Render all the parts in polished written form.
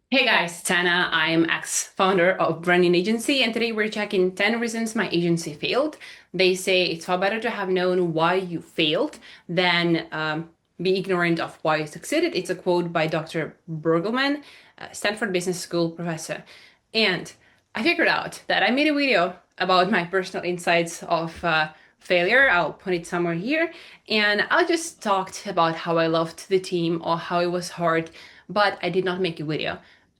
Hey guys, it's Anna. I'm ex-founder of branding agency, and today we're checking 10 reasons my agency failed. They say it's far better to have known why you failed than be ignorant of why you succeeded. It's a quote by Dr. Bergelman, Stanford Business School professor. And I figured out that I made a video about my personal insights of failure. I'll put it somewhere here. And I just talked about how I loved the team or how it was hard, but I did not make a video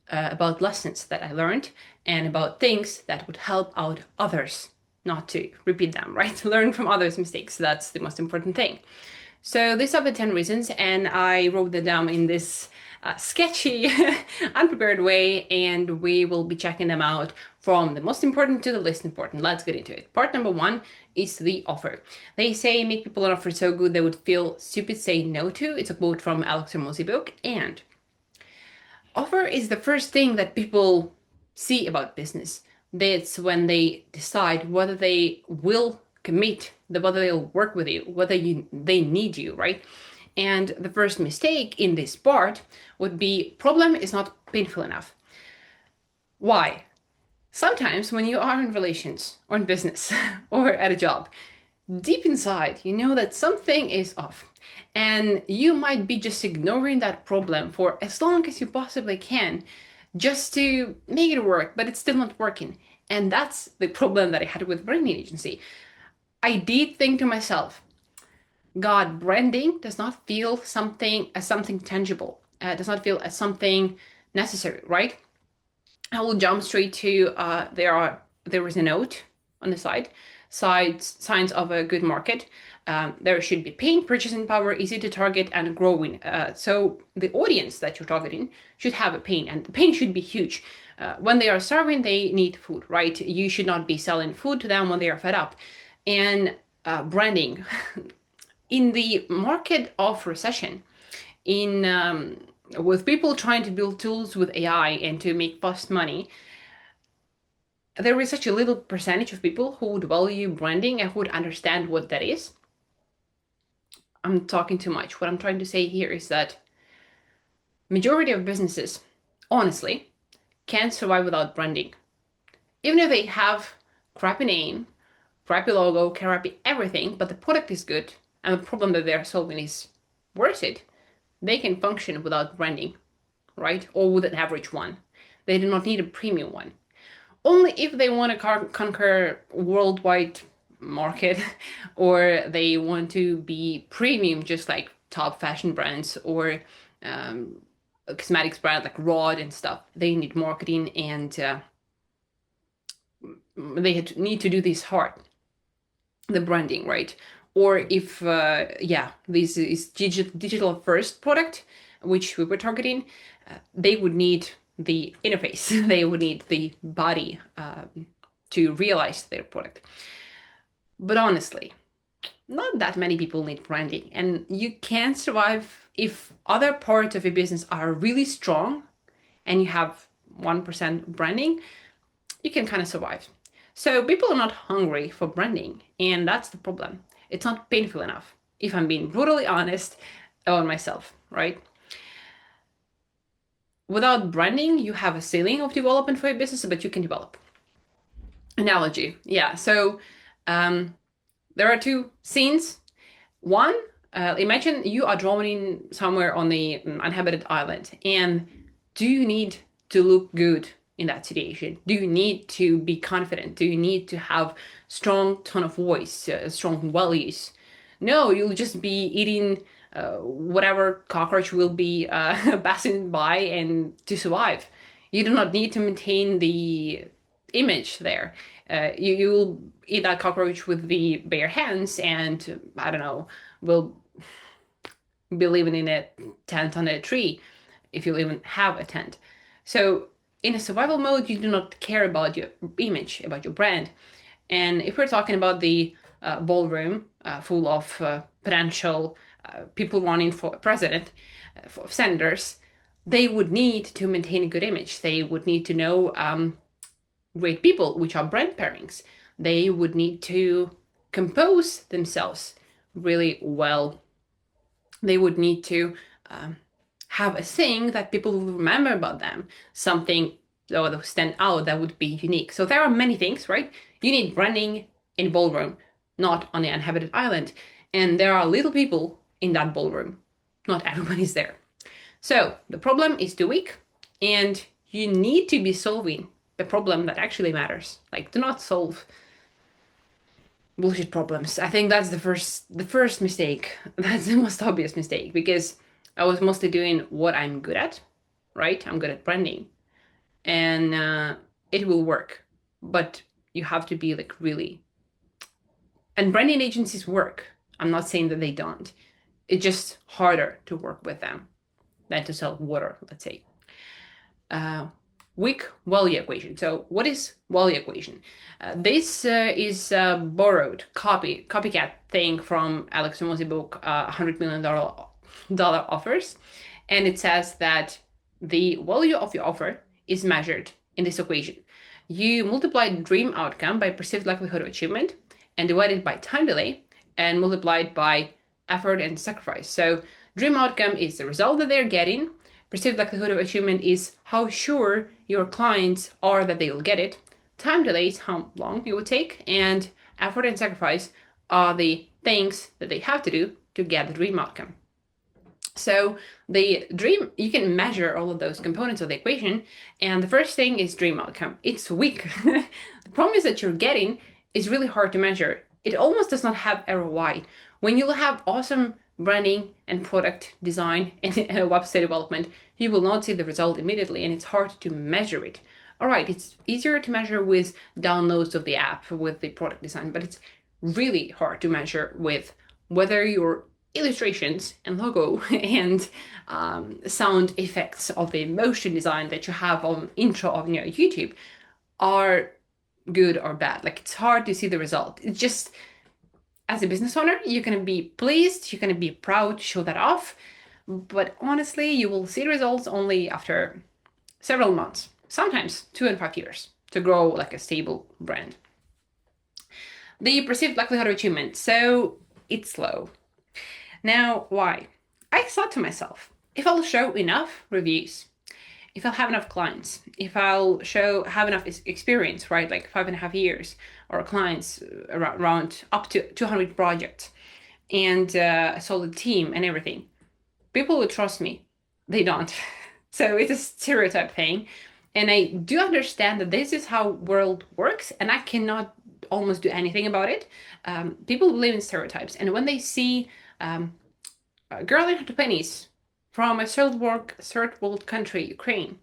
about lessons that I learned and about things that would help out others, not to repeat them, right? Learn from others' mistakes. That's the most important thing. So these are the 10 reasons, and I wrote them down in this sketchy, unprepared way, and we will be checking them out from the most important to the least important. Let's get into it. Part number one is the offer. They say make people an offer so good they would feel stupid saying no to. It's a quote from Alex Hormozi book, and offer is the first thing that people see about business. That's when they decide whether they will commit, whether they'll work with you, whether they need you, right? And the first mistake in this part would be problem is not painful enough. Why? Sometimes when you are in relations or in business or at a job, deep inside, you know that something is off. And you might be just ignoring that problem for as long as you possibly can just to make it work, but it's still not working. And that's the problem that I had with branding agency. I did think to myself, God, branding does not feel something as something tangible, does not feel as something necessary, right? I will jump straight to there is a note on the side, signs of a good market. There should be pain, purchasing power, easy to target, and growing. So the audience that you're targeting should have a pain, and the pain should be huge. When they are starving, they need food, right? You should not be selling food to them when they are fed up. And branding in the market of recession, in with people trying to build tools with AI and to make fast money, there is such a little percentage of people who would value branding and who would understand what that is. I'm talking too much. What I'm trying to say here is that majority of businesses, honestly, can't survive without branding. Even if they have crappy name, crappy logo, crappy everything, but the product is good and the problem that they're solving is worth it, they can function without branding, right? Or with an average one. They do not need a premium one. Only if they want to conquer worldwide market or they want to be premium, just like top fashion brands or cosmetics brand like Rod and stuff. They need marketing and they need to do this hard, the branding, right? Or if this is digital first product, which we were targeting, they would need the interface, they would need the body to realize their product. But honestly, not that many people need branding, and you can survive if other parts of your business are really strong and you have 1% branding, you can kind of survive. So people are not hungry for branding, and that's the problem. It's not painful enough, if I'm being brutally honest about myself, right? Without branding, you have a ceiling of development for your business, but you can develop. Analogy, yeah. So there are two scenes. One, imagine you are drowning somewhere on the uninhabited island, and do you need to look good in that situation? Do you need to be confident? Do you need to have strong tone of voice, strong values? No, you'll just be eating whatever cockroach will be passing by and to survive. You do not need to maintain the image there. You'll eat that cockroach with the bare hands and, I don't know, will be living in a tent on a tree if you even have a tent. So in a survival mode, you do not care about your image, about your brand. And if we're talking about the ballroom full of potential people running for president, for senators, they would need to maintain a good image. They would need to know great people, which are brand pairings. They would need to compose themselves really well. They would need to have a thing that people will remember about them, something that would stand out, that would be unique. So there are many things, right? You need branding in a ballroom, not on the uninhabited island. And there are little people in that ballroom. Not everyone is there. So the problem is too weak, and you need to be solving the problem that actually matters. Like, do not solve bullshit problems. I think that's the first mistake. That's the most obvious mistake, because I was mostly doing what I'm good at, right? I'm good at branding, and it will work, but you have to be like really. And branding agencies work. I'm not saying that they don't. It's just harder to work with them than to sell water, let's say. Weak value equation. So what is value equation? This is a borrowed copycat thing from Alex Hormozi's book, $100 million offers. And it says that the value of your offer is measured in this equation. You multiply the dream outcome by perceived likelihood of achievement and divide it by time delay and multiply it by effort and sacrifice. So dream outcome is the result that they're getting. Perceived likelihood of achievement is how sure your clients are that they will get it. Time delay is how long it would take. And effort and sacrifice are the things that they have to do to get the dream outcome. So the dream, you can measure all of those components of the equation. And the first thing is dream outcome. It's weak. The problem is that you're getting is really hard to measure. It almost does not have ROI. When you have awesome branding and product design and website development, you will not see the result immediately, and it's hard to measure it. All right, it's easier to measure with downloads of the app, with the product design, but it's really hard to measure with whether your illustrations and logo and sound effects of the motion design that you have on intro of your YouTube are good or bad. Like, it's hard to see the result. It's just, as a business owner, you're going to be pleased, you're going to be proud to show that off. But honestly, you will see results only after several months, sometimes 2 and 5 years, to grow like a stable brand. The perceived likelihood of achievement. So it's low. Now, why? I thought to myself, if I'll show enough reviews, if I'll have enough clients, if I'll have enough experience, right, like 5.5 years, or clients around up to 200 projects, and a solid team and everything, people will trust me. They don't. So it's a stereotype thing. And I do understand that this is how world works, and I cannot almost do anything about it. People believe in stereotypes, and when they see a girl in her 20s from a third world country, Ukraine,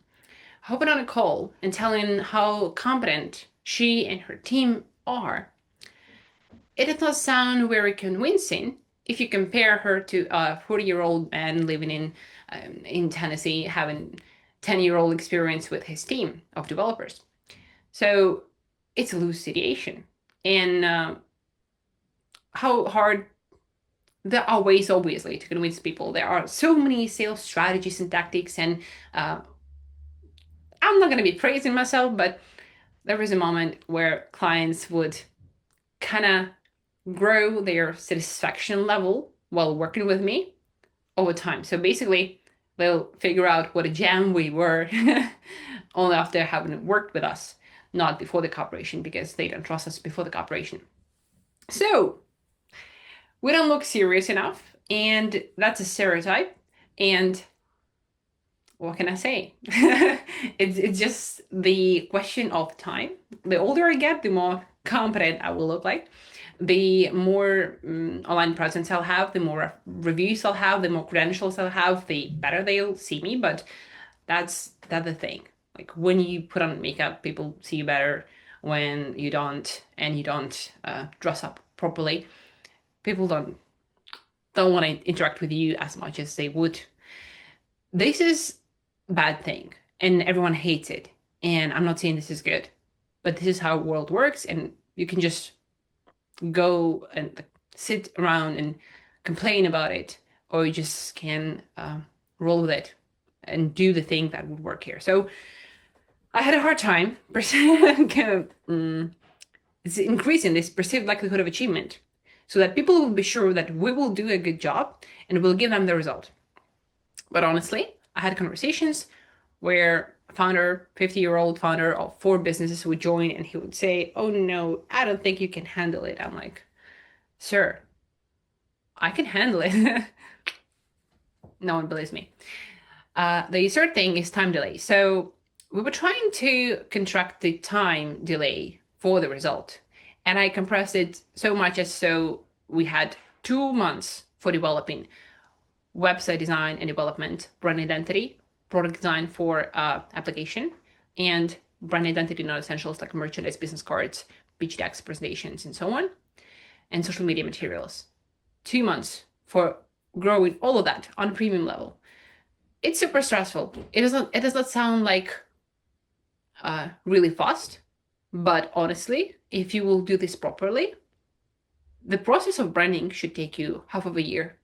hopping on a call and telling how competent she and her team are, it does not sound very convincing if you compare her to a 40-year-old man living in Tennessee, having 10-year-old experience with his team of developers. So it's a loose situation. And how hard. There are ways, obviously, to convince people. There are so many sales strategies and tactics, and I'm not going to be praising myself, but there was a moment where clients would kind of grow their satisfaction level while working with me over time. So basically, they'll figure out what a gem we were only after having worked with us, not before the cooperation, because they don't trust us before the cooperation. So we don't look serious enough, and that's a stereotype. And what can I say? It's just the question of time. The older I get, the more competent I will look like. The more online presence I'll have, the more reviews I'll have, the more credentials I'll have, the better they'll see me. But that's the thing. Like, when you put on makeup, people see you better. When you don't, and you don't dress up properly, people don't want to interact with you as much as they would. This is a bad thing, and everyone hates it. And I'm not saying this is good, but this is how the world works, and you can just go and sit around and complain about it, or you just can roll with it and do the thing that would work here. So I had a hard time it's increasing this perceived likelihood of achievement, so that people will be sure that we will do a good job and we'll give them the result. But honestly, I had conversations where a founder, 50-year-old founder of 4 businesses would join and he would say, "Oh no, I don't think you can handle it." I'm like, "Sir, I can handle it." No one believes me. The third thing is time delay. So we were trying to contract the time delay for the result. And I compressed it so much as so we had 2 months for developing website design and development, brand identity, product design for application, and brand identity non-essentials like merchandise, business cards, pitch decks, presentations, and so on, and social media materials. 2 months for growing all of that on a premium level. It's super stressful. It does not sound like really fast, but honestly, if you will do this properly, the process of branding should take you half of a year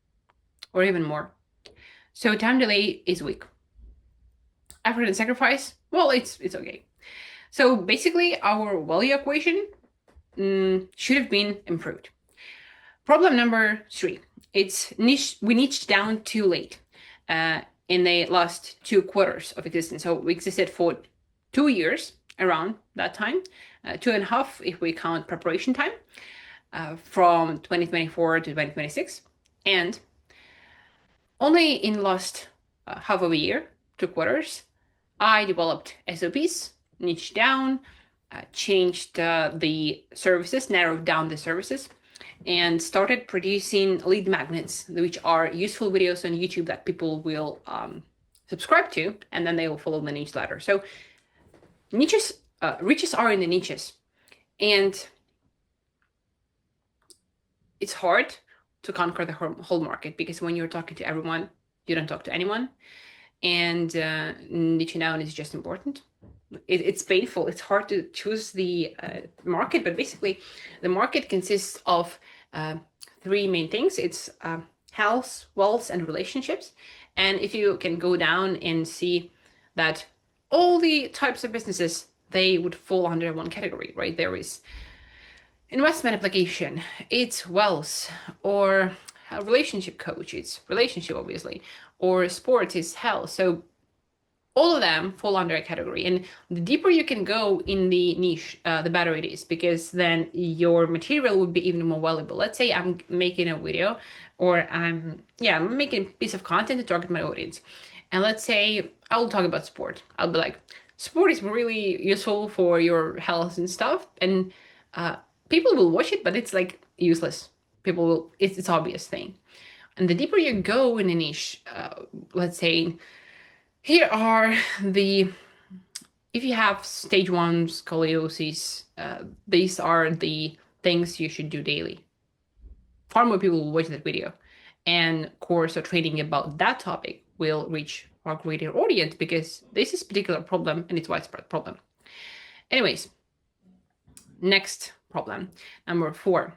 or even more. So time delay is weak. Effort and sacrifice, well, it's okay. So basically, our value equation should have been improved. Problem number 3, we niched down too late in the last 2 quarters of existence. So we existed for 2 years around that time, 2.5 if we count preparation time, from 2024 to 2026. And only in the last half of a year, 2 quarters, I developed SOPs, niched down, changed the services, narrowed down the services, and started producing lead magnets, which are useful videos on YouTube that people will subscribe to, and then they will follow the newsletter. So niches, riches are in the niches, and it's hard to conquer the whole market, because when you're talking to everyone, you don't talk to anyone, and niching down is just important. It's painful. It's hard to choose the market, but basically the market consists of 3 main things. It's health, wealth, and relationships. And if you can go down and see that all the types of businesses, they would fall under one category, right? There is investment application, it's wealth, or a relationship coach, it's relationship, obviously, or sports is health. So all of them fall under a category, and the deeper you can go in the niche, the better it is, because then your material would be even more valuable. Let's say I'm making a video, or I'm making a piece of content to target my audience, and let's say I'll talk about sport. I'll be like, sport is really useful for your health and stuff, and people will watch it, but it's like useless. People will, it's obvious thing. And the deeper you go in a niche, let's say, here are if you have stage 1 scoliosis, these are the things you should do daily. Far more people will watch that video, and course or training about that topic will reach a greater audience, because this is a particular problem and it's a widespread problem. Anyways, next problem, number 4.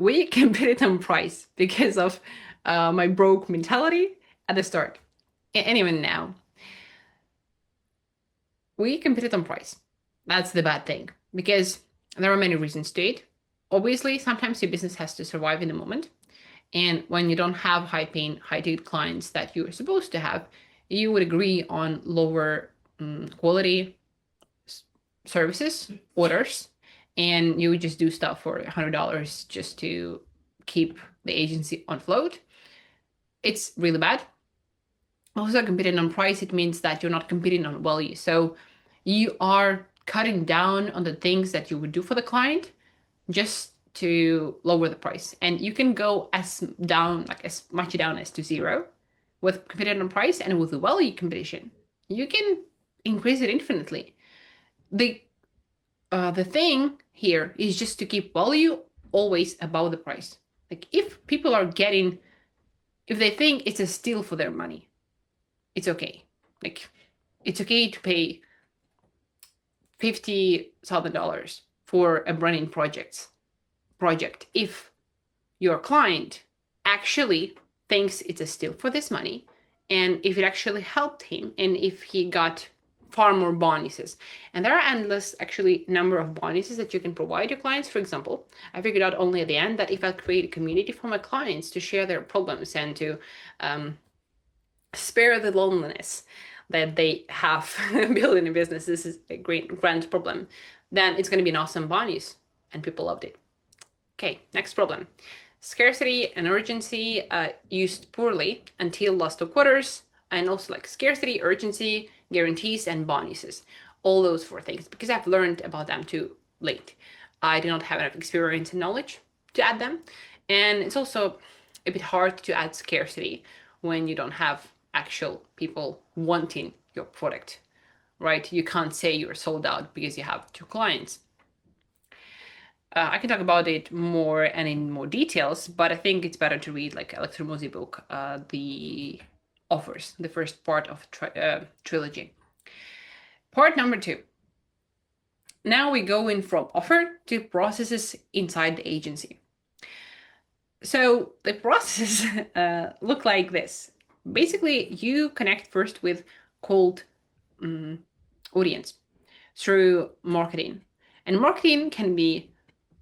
We competed on price because of my broke mentality at the start, and even now. We competed on price. That's the bad thing, because there are many reasons to it. Obviously, sometimes your business has to survive in the moment. And when you don't have high-paying, high-ticket clients that you're supposed to have, you would agree on lower quality services, orders, and you would just do stuff for $100 just to keep the agency on float. It's really bad. Also, competing on price, it means that you're not competing on value. So you are cutting down on the things that you would do for the client just to lower the price. And you can go as much down as to 0 with competing on price, and with the value competition, you can increase it infinitely. The thing here is just to keep value always above the price. Like if people are if they think it's a steal for their money, it's okay. Like it's okay to pay $50,000 for a branding project if your client actually thinks it's a steal for this money, and if it actually helped him, and if he got far more bonuses. And there are endless actually number of bonuses that you can provide your clients. For example, I figured out only at the end that if I create a community for my clients to share their problems and to spare the loneliness that they have building a business. This is a great grand problem. Then it's going to be an awesome bonus, and people loved it. Okay, next problem. Scarcity and urgency used poorly until last 2 quarters, and also like scarcity, urgency, guarantees, and bonuses. All those 4 things, because I've learned about them too late. I do not have enough experience and knowledge to add them. And it's also a bit hard to add scarcity when you don't have actual people wanting your product, right? You can't say you're sold out because you have 2 clients. I can talk about it more and in more details, but I think it's better to read like Alex Hormozi book, the offers, the first part of trilogy. Part number 2. Now we go in from offer to processes inside the agency. So the processes look like this. Basically, you connect first with cold audience through marketing. And marketing can be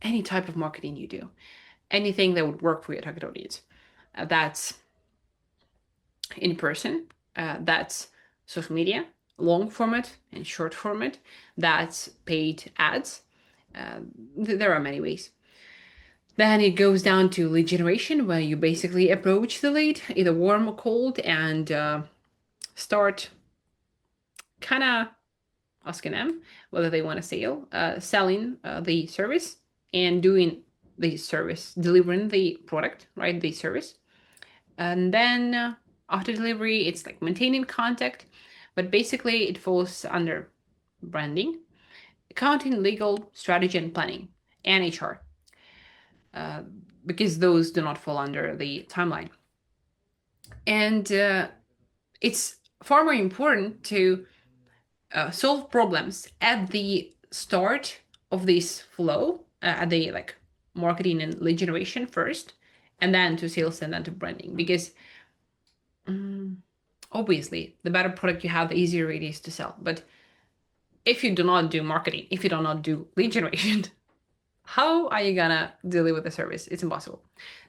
any type of marketing you do, anything that would work for your target audience. That's in person, that's social media, long format and short format, that's paid ads. There are many ways. Then it goes down to lead generation, where you basically approach the lead, either warm or cold, and start kind of asking them whether they want to selling the service and doing the service, delivering the product, right, the service. And then after delivery, it's like maintaining contact, but basically it falls under branding, accounting, legal, strategy, and planning, and HR, because those do not fall under the timeline. And it's far more important to solve problems at the start of this flow, at the like marketing and lead generation first, and then to sales and then to branding, because obviously the better product you have, the easier it is to sell. But if you do not do marketing, if you do not do lead generation, how are you gonna deliver the service? It's impossible.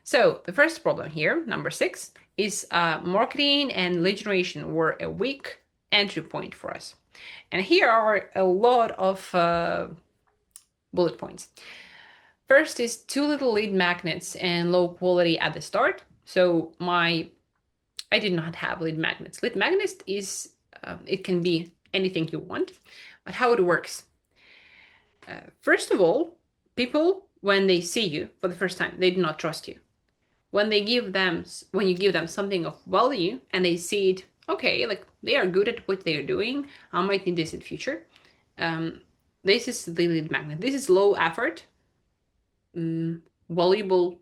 So the first problem here, number 6, is marketing and lead generation were a weak entry point for us. And here are a lot of bullet points. First is too little lead magnets and low quality at the start. So I did not have lead magnets. Lead magnets is, it can be anything you want, but how it works. First of all, people, when they see you for the first time, they do not trust you. When you give them something of value and they see it, okay, like they are good at what they are doing, I might need this in the future. This is the lead magnet. This is low effort, valuable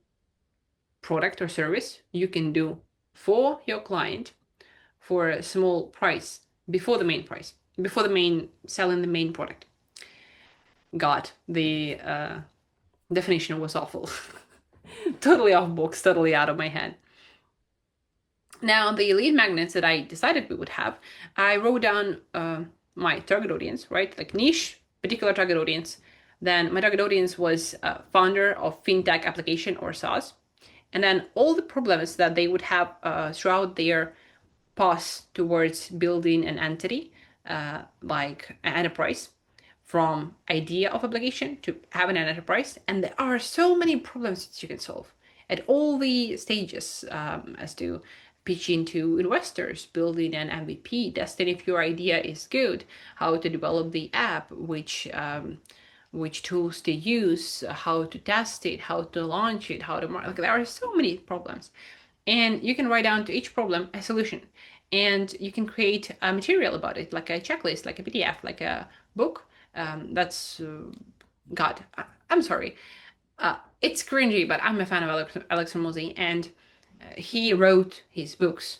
product or service you can do for your client for a small price before the main price, before the main selling the main product. God, the definition was awful. Totally off books, totally out of my head. Now, the lead magnets that I decided we would have, I wrote down my target audience, right? Like niche, particular target audience. Then my target audience was a founder of FinTech application or SaaS. And then all the problems that they would have throughout their path towards building an entity, like an enterprise, from idea of application to having an enterprise. And there are so many problems that you can solve at all the stages, as to pitching to investors, building an MVP, testing if your idea is good, how to develop the app, which tools to use, how to test it, how to launch it, how to market. Like, there are so many problems. And you can write down to each problem a solution. And you can create a material about it, like a checklist, like a PDF, like a book. God, I'm sorry. It's cringy, but I'm a fan of Alex Hormozi, and he wrote his books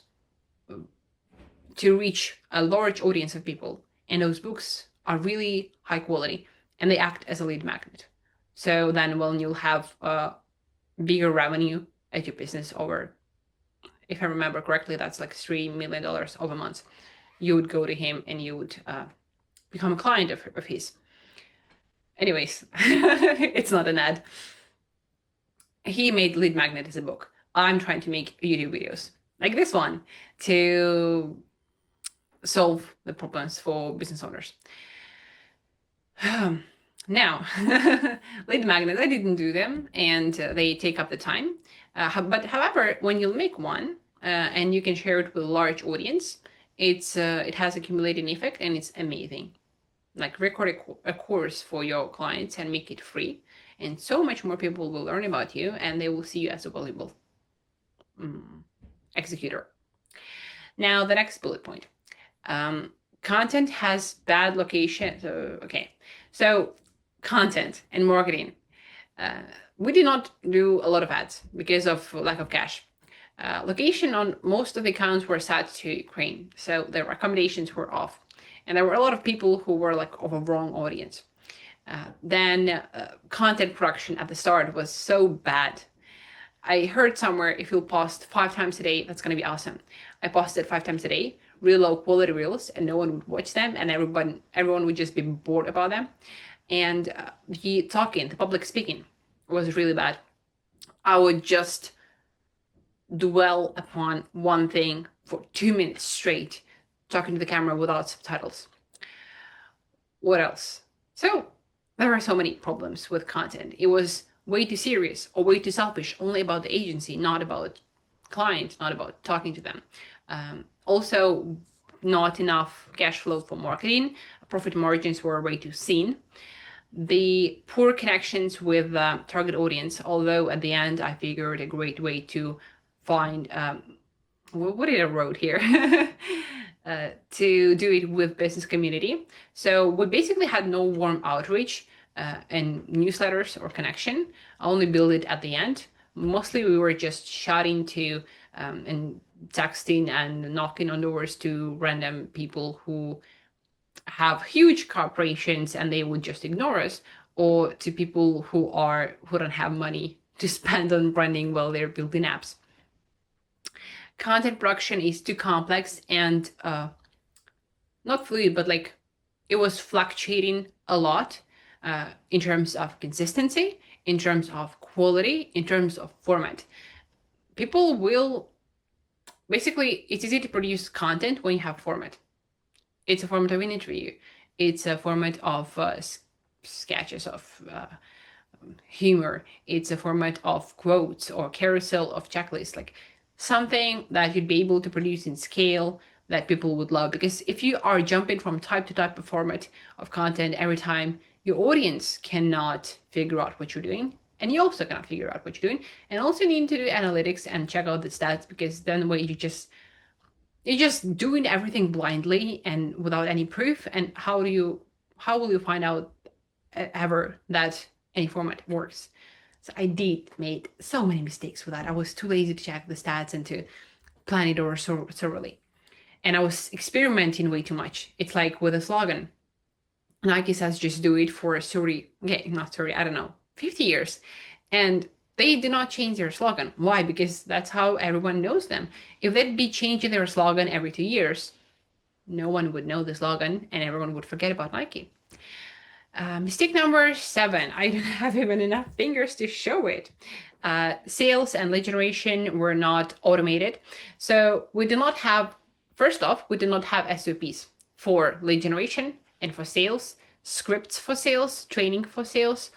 to reach a large audience of people. And those books are really high quality, and they act as a lead magnet. So then when you'll have a bigger revenue at your business over, if I remember correctly, that's like $3 million over a month, you would go to him and you would become a client of his. Anyways, it's not an ad. He made Lead Magnet as a book. I'm trying to make YouTube videos. like this one, to solve the problems for business owners. Now, lead magnets, I didn't do them, and they take up the time. But however, when you make one and you can share it with a large audience, it has a accumulating effect and it's amazing. Like record a course for your clients and make it free, and so much more people will learn about you and they will see you as a valuable executor. Now, the next bullet point. Content has bad location. So content and marketing. We did not do a lot of ads because of lack of cash. Location on most of the accounts were set to Ukraine, so the recommendations were off, and there were a lot of people who were like of a wrong audience. Then content production at the start was so bad. I heard somewhere if you post 5 times a day, that's going to be awesome. I posted 5 times a day, really low quality reels, and no one would watch them, and everyone would just be bored about them. And the public speaking was really bad. I would just dwell upon one thing for 2 minutes straight, talking to the camera without subtitles. What else? So there are so many problems with content. It was way too serious or way too selfish, only about the agency, not about clients, not about talking to them. Also, not enough cash flow for marketing. Profit margins were way too thin. The poor connections with the target audience, although at the end I figured a great way to find, what did I wrote here? To do it with business community. So we basically had no warm outreach and newsletters or connection. I only built it at the end. Mostly we were just shouting to and texting and knocking on doors to random people who have huge corporations and they would just ignore us, or to people who don't have money to spend on branding while they're building apps. Content production is too complex and not fluid, but like it was fluctuating a lot in terms of consistency, in terms of quality, in terms of format. People will basically, it's easy to produce content when you have format. It's a format of an interview. It's a format of sketches of humor. It's a format of quotes or carousel of checklists, like something that you'd be able to produce in scale that people would love. Because if you are jumping from type to type of format of content every time, your audience cannot figure out what you're doing. And you also cannot figure out what you're doing. And also need to do analytics and check out the stats, because then you're just doing everything blindly and without any proof. And how will you find out ever that any format works? So I made so many mistakes with that. I was too lazy to check the stats and to plan it over thoroughly. And I was experimenting way too much. It's like with a slogan. Nike says just do it for 50 years. And they did not change their slogan. Why? Because that's how everyone knows them. If they'd be changing their slogan every 2 years, no one would know the slogan and everyone would forget about Nike. Mistake number 7. I don't have even enough fingers to show it. Sales and lead generation were not automated. So we did not have, first off, we did not have SOPs for lead generation and for sales, scripts for sales, training for sales,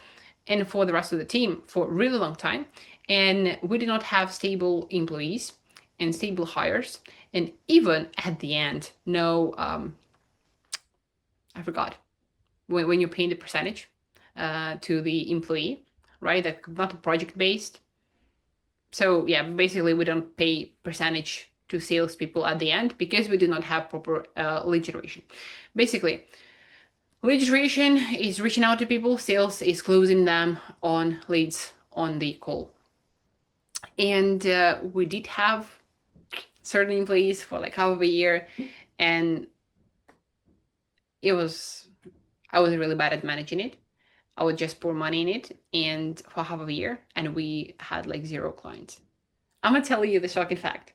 and for the rest of the team for a really long time. And we did not have stable employees and stable hires. And even at the end, no, I forgot, when you're paying the percentage to the employee, right? That's not project-based. So yeah, basically we don't pay percentage to salespeople at the end because we do not have proper lead generation. Basically, lead generation is reaching out to people, sales is closing them on leads on the call. And we did have certain employees for like half of a year, and I was really bad at managing it. I would just pour money in it, and for half of a year, and we had like 0 clients. I'm gonna tell you the shocking fact.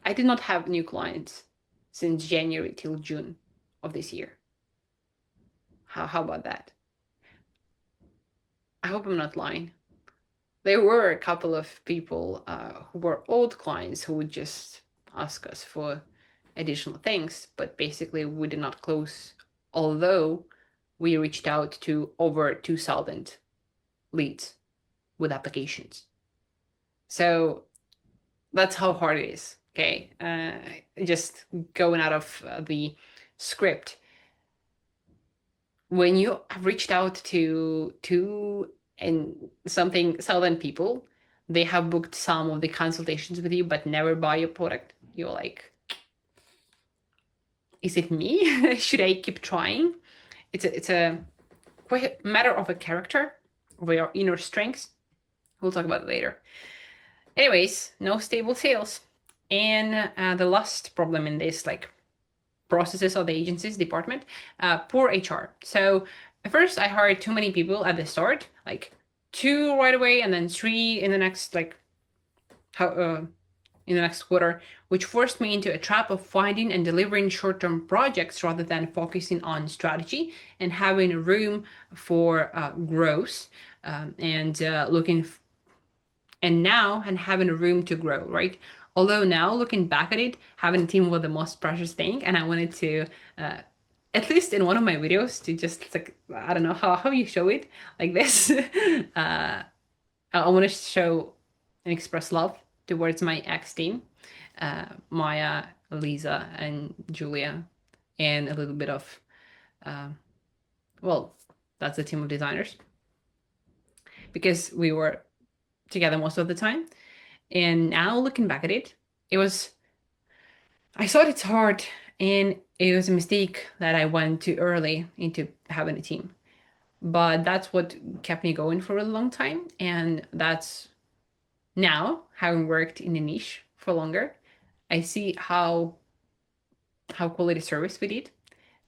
I did not have new clients since January till June of this year. How about that? I hope I'm not lying. there were a couple of people who were old clients who would just ask us for additional things, but basically we did not close, although we reached out to over 2,000 leads with applications. So that's how hard it is. Okay, just going out of the script. When you have reached out to two and something thousand people, they have booked some of the consultations with you, but never buy your product. You're like, is it me? Should I keep trying? It's a quite matter of a character, of your inner strengths. We'll talk about it later. Anyways, no stable sales. And the last problem in this, like, processes of the agency's department, poor HR. So at first I hired too many people at the start, like 2 right away, and then 3 in the next, like, in the next quarter, which forced me into a trap of finding and delivering short-term projects rather than focusing on strategy and having room for growth, and looking and now and having a room to grow, right? Although now looking back at it, having a team was the most precious thing, and I wanted to, at least in one of my videos, to just, like, I don't know how you show it like this. I want to show and express love towards my ex team, Maya, Lisa, and Julia, and a little bit of, well, that's a team of designers, because we were together most of the time. And now looking back at it, I thought it's hard, and it was a mistake that I went too early into having a team. But that's what kept me going for a long time. And that's now, having worked in a niche for longer, I see how quality service we did,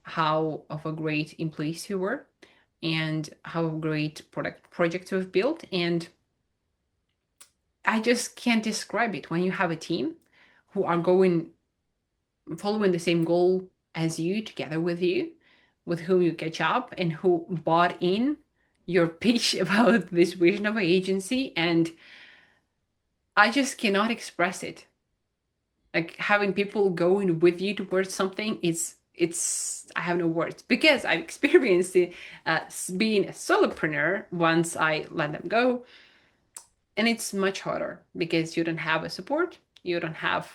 how of a great employees we were, and how great product projects we've built. And I just can't describe it. When you have a team who are following the same goal as you, together with you, with whom you catch up, and who bought in your pitch about this vision of an agency, and I just cannot express it. Like, having people going with you towards something, it's I have no words, because I've experienced it, being a solopreneur once I let them go. And it's much harder because you don't have a support, you don't have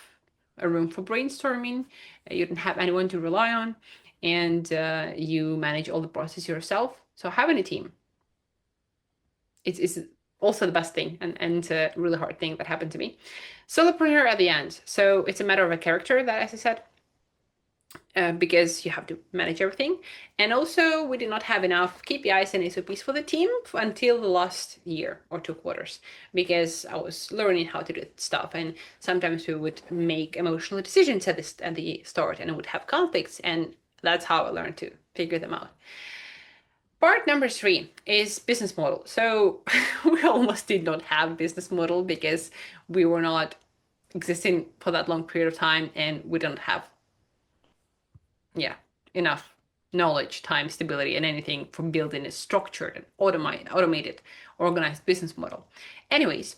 a room for brainstorming, you don't have anyone to rely on, and you manage all the process yourself. So having a team, it's also the best thing, and a really hard thing that happened to me. Solopreneur at the end. So it's a matter of a character, that, as I said, because you have to manage everything. And also, we did not have enough KPIs and SOPs for the team until the last year or 2 quarters, because I was learning how to do stuff. And sometimes we would make emotional decisions at the start, and it would have conflicts. And that's how I learned to figure them out. Part number 3 is business model. So we almost did not have business model because we were not existing for that long period of time, and we don't have enough knowledge, time, stability, and anything for building a structured and automated, organized business model. Anyways,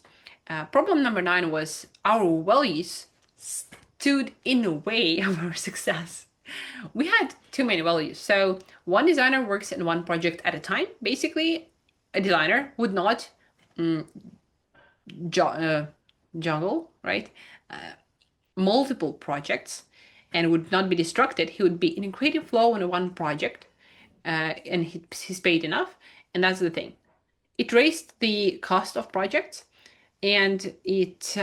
problem number 9 was our values stood in the way of our success. We had too many values. So one designer works in one project at a time. Basically, a designer would not juggle, right? Multiple projects, and would not be distracted. He would be in a creative flow on one project, and he's paid enough. And that's the thing. It raised the cost of projects, and it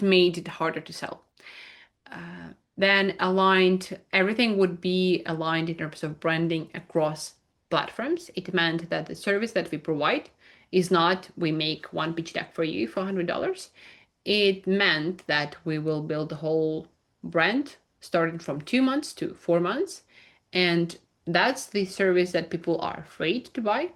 made it harder to sell. Then everything would be aligned in terms of branding across platforms. It meant that the service that we provide is not, we make one pitch deck for you for $100. It meant that we will build the whole brand starting from 2 months to 4 months. And that's the service that people are afraid to buy.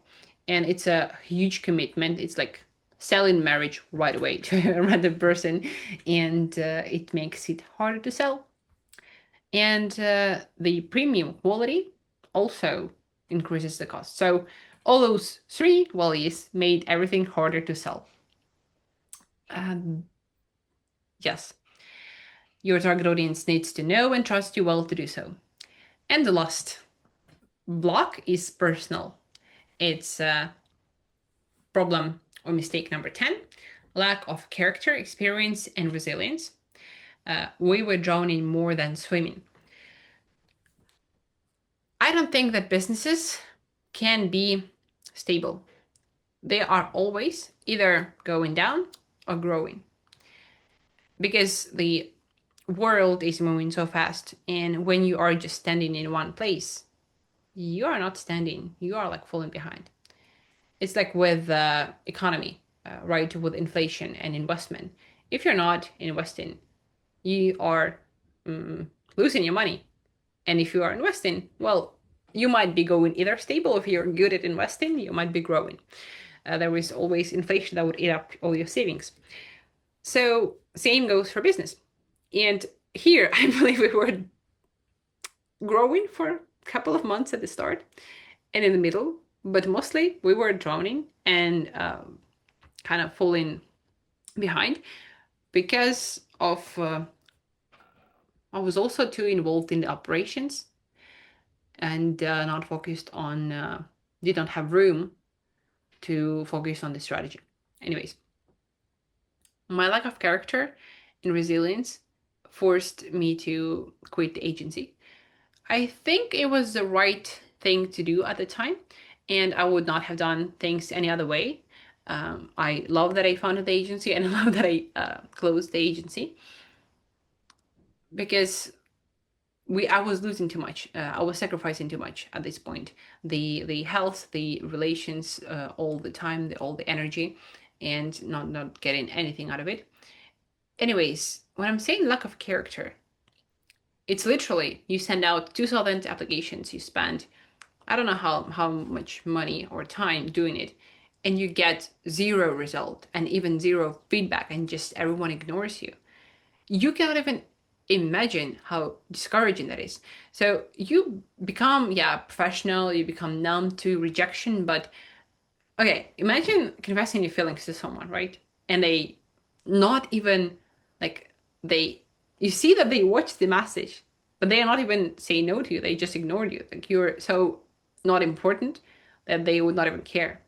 And it's a huge commitment. It's like selling marriage right away to a random person. And it makes it harder to sell. And the premium quality also increases the cost. So All those three values made everything harder to sell. Yes, your target audience needs to know and trust you well to do so. And the last block is personal. It's problem or mistake number 10, lack of character, experience, and resilience. We were drowning more than swimming. I don't think that businesses can be stable. They are always either going down or growing because the world is moving so fast. And when you are just standing in one place, you are not standing, you are like falling behind. It's like with the economy, right? With inflation and investment. If you're not investing, you are losing your money. And if you are investing, well, you might be going either stable. If you're good at investing, you might be growing. There is always inflation that would eat up all your savings. So same goes for business. And here, I believe we were growing for a couple of months at the start and in the middle, but mostly we were drowning and kind of falling behind because of I was also too involved in the operations and not focused on did not have room to focus on the strategy. Anyways, my lack of character and resilience forced me to quit the agency. I think it was the right thing to do at the time, and I would not have done things any other way. I love that I founded the agency, and I love that I closed the agency because I was losing too much. I was sacrificing too much at this point. The health, the relations, all the time, all the energy, and not getting anything out of it. Anyways, when I'm saying lack of character, it's literally you send out 2,000 applications, you spend I don't know how much money or time doing it, and you get zero result and even zero feedback, and just everyone ignores you. You cannot even imagine how discouraging that is. So you become, yeah, professional, you become numb to rejection, but okay, imagine confessing your feelings to someone, right? And they not even like they you see that they watch the message, but they are not even saying no to you. They just ignored you. Like you're so not important that they would not even care.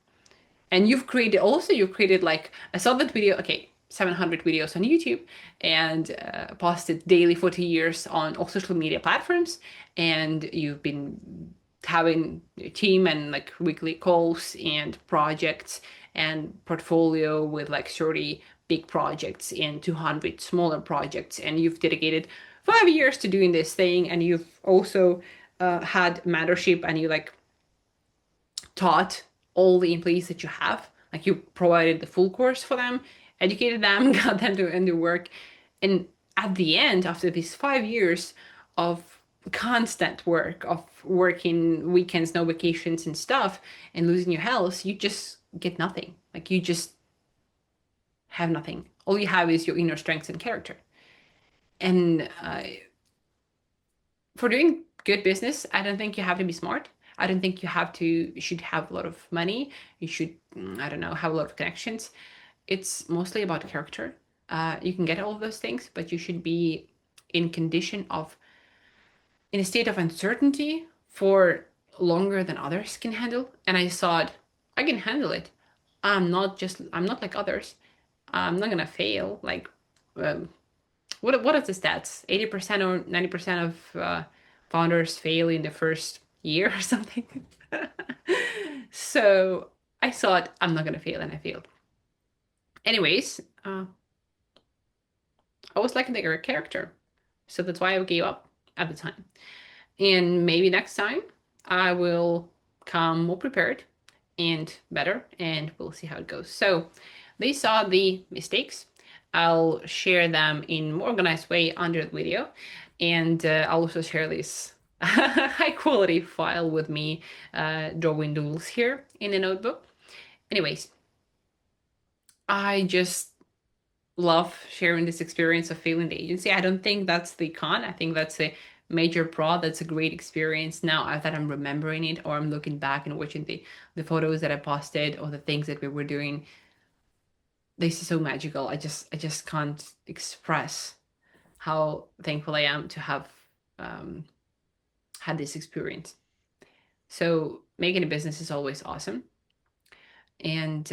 And you've created like a solid video, okay, 700 videos on YouTube and posted daily for 2 years on all social media platforms. And you've been having your team and like weekly calls and projects and portfolio with like 30 big projects and 200 smaller projects. And you've dedicated 5 years to doing this thing. And you've also had mentorship and you like taught all the employees that you have. Like you provided the full course for them, educated them, got them to do work. And at the end, after these 5 years of constant work, of working weekends, no vacations and stuff, and losing your health, you just get nothing. Like you just have nothing. All you have is your inner strength and character. And for doing good business, I don't think you have to be smart. I don't think you should have a lot of money. You should, I don't know, have a lot of connections. It's mostly about character. You can get all of those things, but you should be in in a state of uncertainty for longer than others can handle. And I thought, I can handle it. I'm not like others. I'm not gonna fail. Like, um, what is the stats? 80% or 90% of founders fail in the first year or something. So I thought I'm not gonna fail, and I failed. Anyways, I was like the character, so that's why I gave up at the time. And maybe next time I will come more prepared and better, and we'll see how it goes. So they saw the mistakes. I'll share them in more organized way under the video, and I'll also share this high quality file with me drawing doodles here in a notebook. Anyways, I just love sharing this experience of failing the agency. I don't think that's the con. I think that's a major pro. That's a great experience. Now that I'm remembering it, or I'm looking back and watching the photos that I posted or the things that we were doing, this is so magical. I just can't express how thankful I am to have had this experience. So making a business is always awesome, and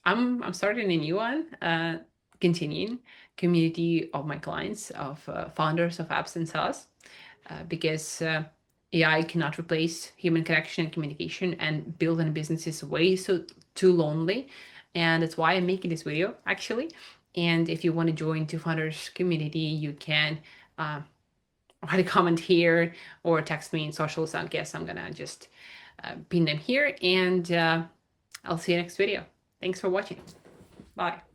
I'm starting a new one, continuing community of my clients, of founders of apps and SaaS, because AI cannot replace human connection and communication, and building a business is way so too lonely. And that's why I'm making this video, actually. And if you want to join Two Founders community, you can write a comment here or text me in socials. I guess I'm gonna just pin them here, and I'll see you next video. Thanks for watching. Bye.